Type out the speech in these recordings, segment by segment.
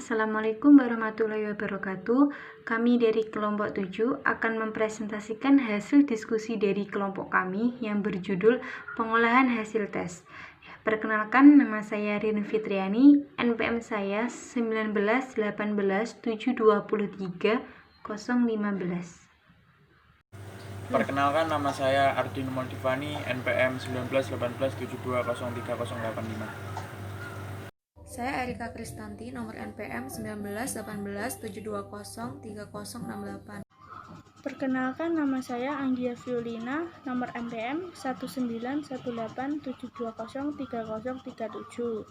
Assalamualaikum warahmatullahi wabarakatuh. Kami dari kelompok 7 akan mempresentasikan hasil diskusi dari kelompok kami yang berjudul pengolahan hasil tes. Perkenalkan, nama saya Rin Fitriani, NPM saya 1918723 Perkenalkan, nama saya Ardin Moldivani, NPM 191872030085. Saya Erika Kristanti, nomor NPM 191872030068. Perkenalkan, nama saya Anggia Violina, nomor NPM 191872030037.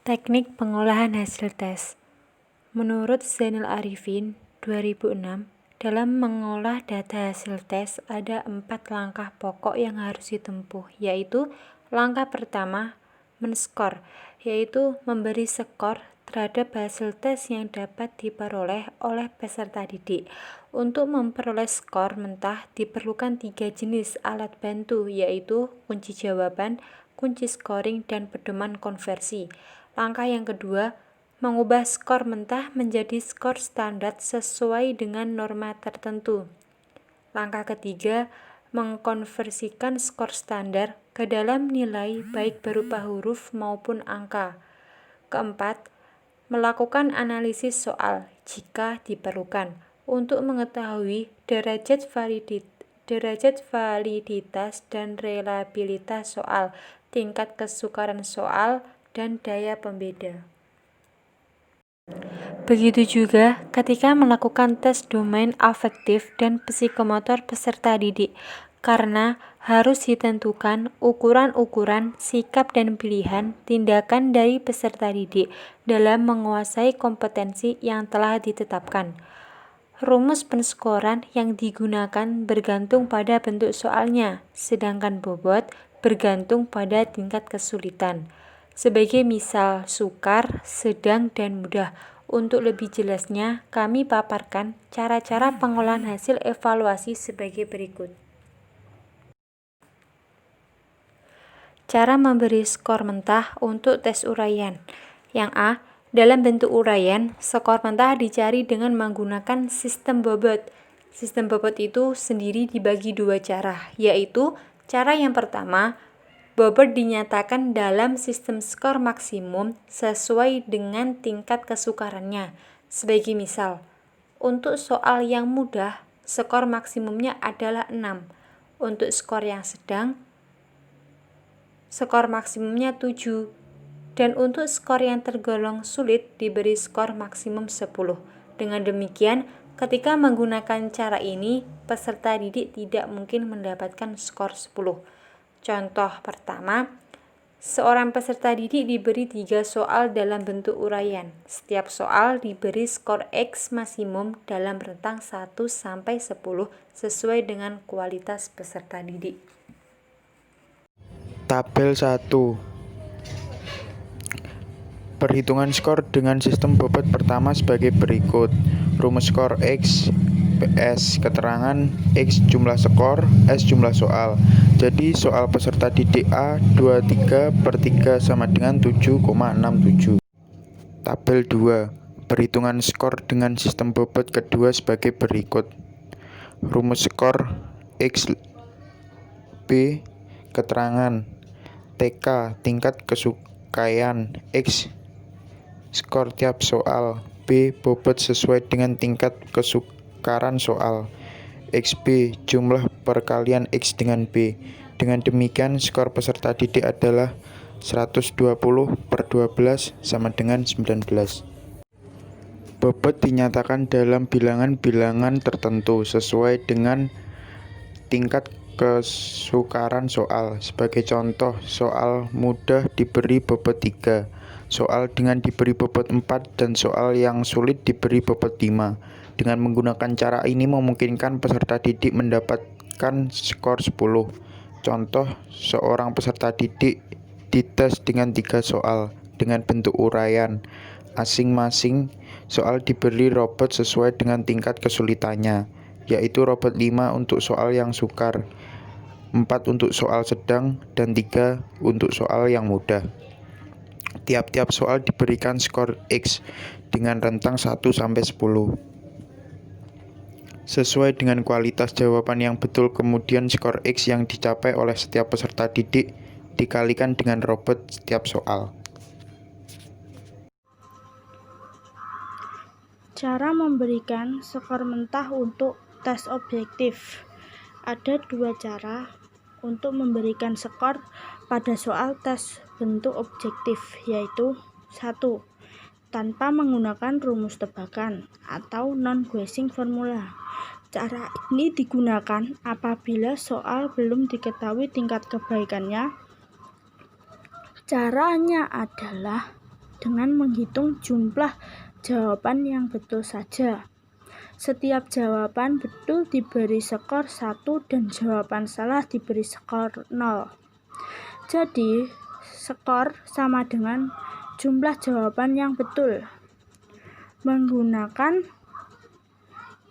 Teknik pengolahan hasil tes. Menurut Zainal Arifin 2006, dalam mengolah data hasil tes ada 4 langkah pokok yang harus ditempuh, yaitu langkah pertama, men-skor, yaitu memberi skor terhadap hasil tes yang dapat diperoleh oleh peserta didik. Untuk memperoleh skor mentah diperlukan 3 jenis alat bantu, yaitu kunci jawaban, kunci scoring, dan pedoman konversi. Langkah yang kedua, mengubah skor mentah menjadi skor standar sesuai dengan norma tertentu. Langkah ketiga, mengkonversikan skor standar ke dalam nilai baik berupa huruf maupun angka. Keempat, melakukan analisis soal jika diperlukan untuk mengetahui derajat validitas dan reliabilitas soal, tingkat kesukaran soal, dan daya pembeda. Begitu juga ketika melakukan tes domain afektif dan psikomotor peserta didik, karena harus ditentukan ukuran-ukuran sikap dan pilihan tindakan dari peserta didik dalam menguasai kompetensi yang telah ditetapkan. Rumus penskoran yang digunakan bergantung pada bentuk soalnya, sedangkan bobot bergantung pada tingkat kesulitan. Sebagai misal sukar, sedang, dan mudah. Untuk lebih jelasnya, kami paparkan cara-cara pengolahan hasil evaluasi sebagai berikut. Cara memberi skor mentah untuk tes uraian. Yang A, dalam bentuk uraian, skor mentah dicari dengan menggunakan sistem bobot. Sistem bobot itu sendiri dibagi 2 cara, yaitu cara yang pertama, bobot dinyatakan dalam sistem skor maksimum sesuai dengan tingkat kesukarannya. Sebagai misal, untuk soal yang mudah, skor maksimumnya adalah 6. Untuk skor yang sedang, skor maksimumnya 7. Dan untuk skor yang tergolong sulit diberi skor maksimum 10. Dengan demikian, ketika menggunakan cara ini, peserta didik tidak mungkin mendapatkan skor 10. Contoh pertama, seorang peserta didik diberi 3 soal dalam bentuk uraian. Setiap soal diberi skor X maksimum dalam rentang 1 sampai 10 sesuai dengan kualitas peserta didik. Tabel 1. Perhitungan skor dengan sistem bobot pertama sebagai berikut. Rumus skor X S keterangan, X jumlah skor, S jumlah soal. Jadi soal peserta didik A 23/3 sama dengan 7,67. Tabel 2. Perhitungan skor dengan sistem bobot kedua sebagai berikut. Rumus skor X B keterangan, TK tingkat kesukaan, X skor tiap soal, B bobot sesuai dengan tingkat kesukaran soal, XB jumlah perkalian X dengan B. Dengan demikian skor peserta didik adalah 120/12 sama dengan 19. Bobot dinyatakan dalam bilangan-bilangan tertentu sesuai dengan tingkat kesukaran soal. Sebagai contoh, soal mudah diberi bobot 3, soal dengan diberi bobot 4, dan soal yang sulit diberi bobot 5. Dengan menggunakan cara ini memungkinkan peserta didik mendapatkan skor 10. Contoh, seorang peserta didik dites dengan 3 soal dengan bentuk uraian. Masing-masing Soal diberi robot sesuai dengan tingkat kesulitannya, yaitu robot 5 untuk soal yang sukar, 4 untuk soal sedang, dan 3 untuk soal yang mudah. Tiap-tiap soal diberikan skor X dengan rentang 1-10. Sesuai dengan kualitas jawaban yang betul, kemudian skor X yang dicapai oleh setiap peserta didik dikalikan dengan robot setiap soal. Cara memberikan skor mentah untuk tes objektif. Ada 2 cara untuk memberikan skor pada soal tes bentuk objektif, yaitu 1. Tanpa menggunakan rumus tebakan atau non-guessing formula. Cara ini digunakan apabila soal belum diketahui tingkat kebaikannya. Caranya adalah dengan menghitung jumlah jawaban yang betul saja. Setiap jawaban betul diberi skor 1 dan jawaban salah diberi skor 0. Jadi, skor sama dengan jumlah jawaban yang betul. Menggunakan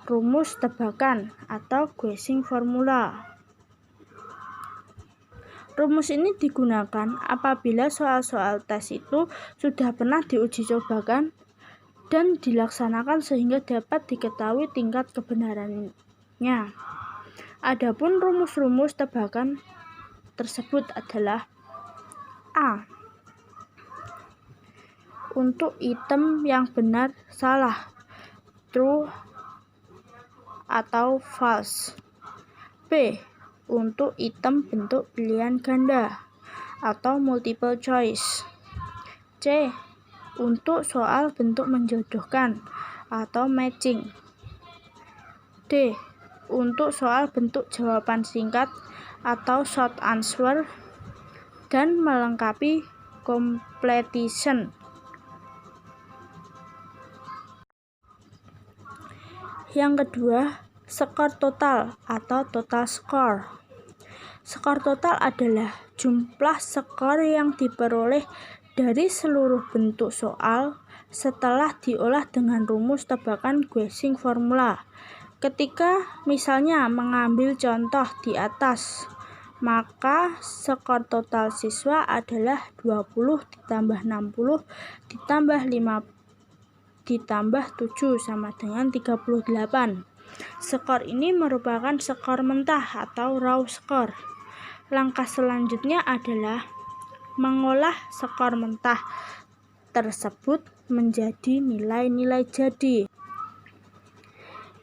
rumus tebakan atau guessing formula. Rumus ini digunakan apabila soal-soal tes itu sudah pernah diuji cobakan dan dilaksanakan sehingga dapat diketahui tingkat kebenarannya. Adapun rumus-rumus tebakan tersebut adalah A. Untuk item yang benar salah, true atau false. B. Untuk item bentuk pilihan ganda atau multiple choice. C. Untuk soal bentuk menjodohkan atau matching. D. Untuk soal bentuk jawaban singkat atau short answer dan melengkapi completion. Yang kedua, skor total atau total score. Skor total adalah jumlah skor yang diperoleh dari seluruh bentuk soal setelah diolah dengan rumus tebakan guessing formula. Ketika misalnya mengambil contoh di atas, maka skor total siswa adalah 20 ditambah 60 ditambah 5 ditambah 7 sama dengan 38. Skor ini merupakan skor mentah atau raw score. Langkah selanjutnya adalah mengolah skor mentah tersebut menjadi nilai-nilai jadi.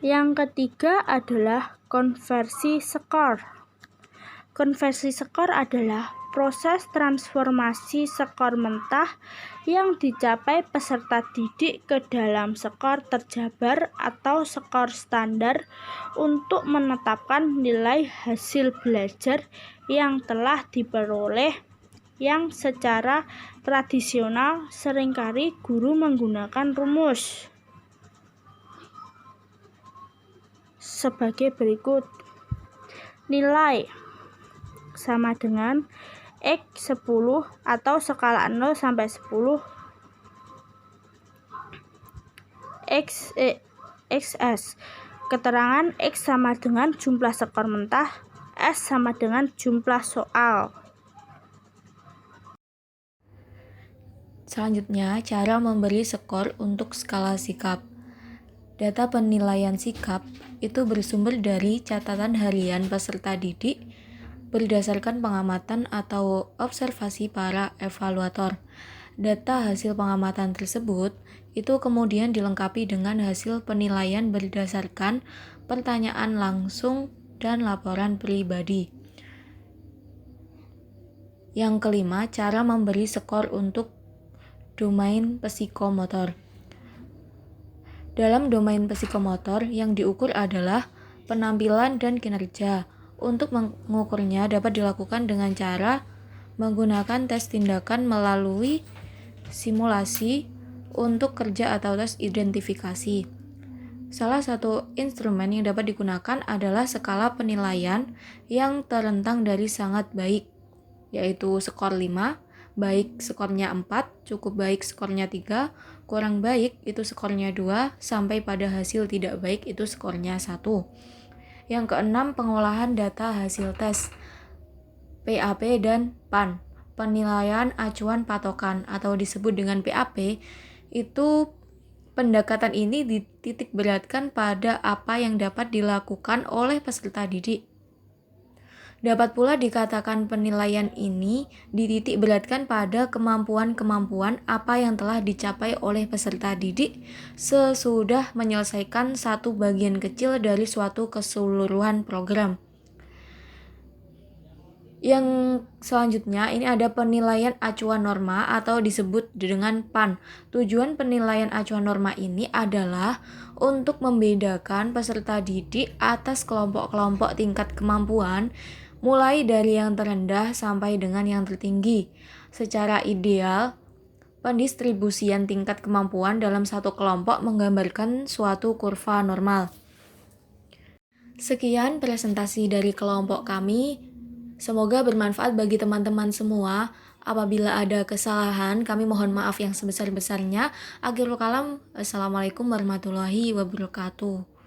Yang ketiga adalah konversi skor. Konversi skor adalah proses transformasi skor mentah yang dicapai peserta didik ke dalam skor terjabar atau skor standar untuk menetapkan nilai hasil belajar yang telah diperoleh, yang secara tradisional seringkali guru menggunakan rumus sebagai berikut. Nilai sama dengan X10 atau skala 0 sampai 10 XS. Keterangan X sama dengan jumlah skor mentah, S sama dengan jumlah soal. Selanjutnya, cara memberi skor untuk skala sikap. Data penilaian sikap itu bersumber dari catatan harian peserta didik berdasarkan pengamatan atau observasi para evaluator. Data hasil pengamatan tersebut itu kemudian dilengkapi dengan hasil penilaian berdasarkan pertanyaan langsung dan laporan pribadi. Yang kelima, cara memberi skor untuk domain psikomotor. Dalam domain psikomotor yang diukur adalah penampilan dan kinerja. Untuk mengukurnya dapat dilakukan dengan cara menggunakan tes tindakan melalui simulasi untuk kerja atau tes identifikasi. Salah satu instrumen yang dapat digunakan adalah skala penilaian yang terentang dari sangat baik, yaitu skor 5, baik skornya 4, cukup baik skornya 3, kurang baik itu skornya 2, sampai pada hasil tidak baik itu skornya 1. Yang keenam, pengolahan data hasil tes PAP dan PAN. Penilaian acuan patokan atau disebut dengan PAP itu pendekatan ini dititik beratkan pada apa yang dapat dilakukan oleh peserta didik. Dapat pula dikatakan penilaian ini dititik beratkan pada kemampuan-kemampuan apa yang telah dicapai oleh peserta didik sesudah menyelesaikan satu bagian kecil dari suatu keseluruhan program. Yang selanjutnya ini ada penilaian acuan norma atau disebut dengan PAN. Tujuan penilaian acuan norma ini adalah untuk membedakan peserta didik atas kelompok-kelompok tingkat kemampuan mulai dari yang terendah sampai dengan yang tertinggi. Secara ideal, pendistribusian tingkat kemampuan dalam satu kelompok menggambarkan suatu kurva normal. Sekian presentasi dari kelompok kami. Semoga bermanfaat bagi teman-teman semua. Apabila ada kesalahan, kami mohon maaf yang sebesar-besarnya. Akhirul kalam, Assalamualaikum warahmatullahi wabarakatuh.